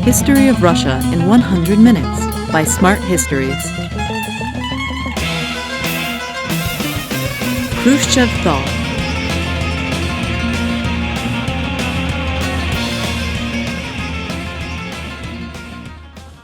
History of Russia in 100 Minutes by Smart Histories. Khrushchev thaw.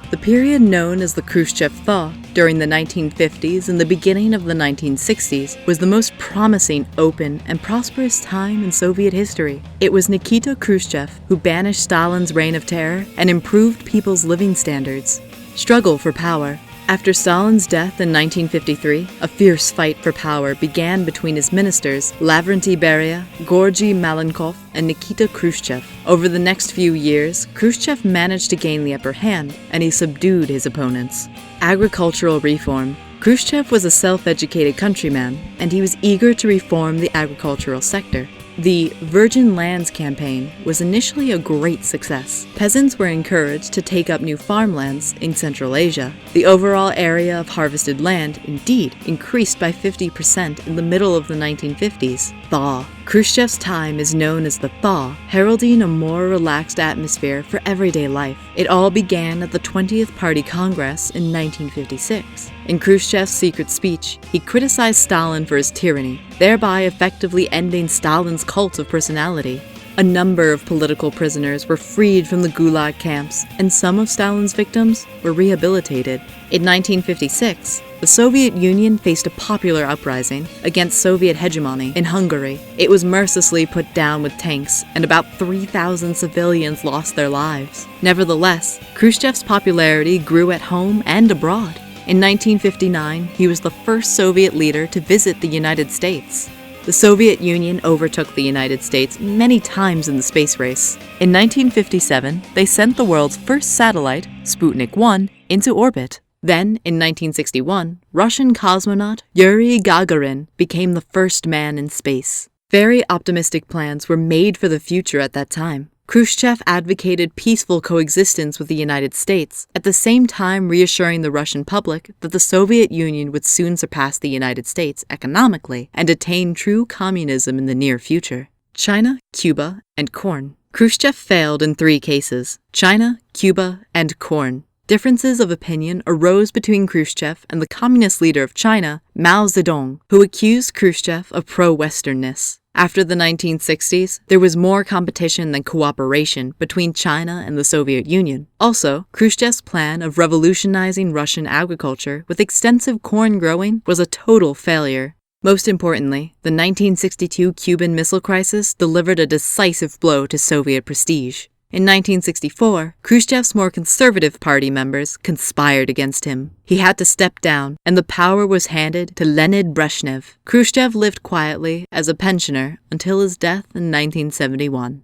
The period known as the Khrushchev thaw during the 1950s and the beginning of the 1960s was the most promising, open, and prosperous time in Soviet history. It was Nikita Khrushchev who banished Stalin's reign of terror and improved people's living standards. Struggle for power. After Stalin's death in 1953, a fierce fight for power began between his ministers, Lavrentiy Beria, Georgy Malenkov, and Nikita Khrushchev. Over the next few years, Khrushchev managed to gain the upper hand, and he subdued his opponents. Agricultural reform. Khrushchev was a self-educated countryman, and he was eager to reform the agricultural sector. The Virgin Lands campaign was initially a great success. Peasants were encouraged to take up new farmlands in Central Asia. The overall area of harvested land, indeed, increased by 50% in the middle of the 1950s. Thaw. Khrushchev's time is known as the thaw, heralding a more relaxed atmosphere for everyday life. It all began at the 20th Party Congress in 1956. In Khrushchev's secret speech, he criticized Stalin for his tyranny, thereby effectively ending Stalin's cult of personality. A number of political prisoners were freed from the Gulag camps, and some of Stalin's victims were rehabilitated. In 1956, the Soviet Union faced a popular uprising against Soviet hegemony in Hungary. It was mercilessly put down with tanks, and about 3,000 civilians lost their lives. Nevertheless, Khrushchev's popularity grew at home and abroad. In 1959, he was the first Soviet leader to visit the United States. The Soviet Union overtook the United States many times in the space race. In 1957, they sent the world's first satellite, Sputnik 1, into orbit. Then, in 1961, Russian cosmonaut Yuri Gagarin became the first man in space. Very optimistic plans were made for the future at that time. Khrushchev advocated peaceful coexistence with the United States, at the same time reassuring the Russian public that the Soviet Union would soon surpass the United States economically and attain true communism in the near future. China, Cuba, and corn. Khrushchev failed in 3 cases: China, Cuba, and corn. Differences of opinion arose between Khrushchev and the communist leader of China, Mao Zedong, who accused Khrushchev of pro-Westernness. After the 1960s, there was more competition than cooperation between China and the Soviet Union. Also, Khrushchev's plan of revolutionizing Russian agriculture with extensive corn growing was a total failure. Most importantly, the 1962 Cuban Missile Crisis delivered a decisive blow to Soviet prestige. In 1964, Khrushchev's more conservative party members conspired against him. He had to step down, and the power was handed to Leonid Brezhnev. Khrushchev lived quietly as a pensioner until his death in 1971.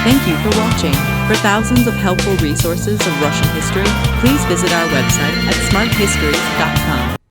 Thank you for watching. For thousands of helpful resources of Russian history, please visit our website at smarthistories.com.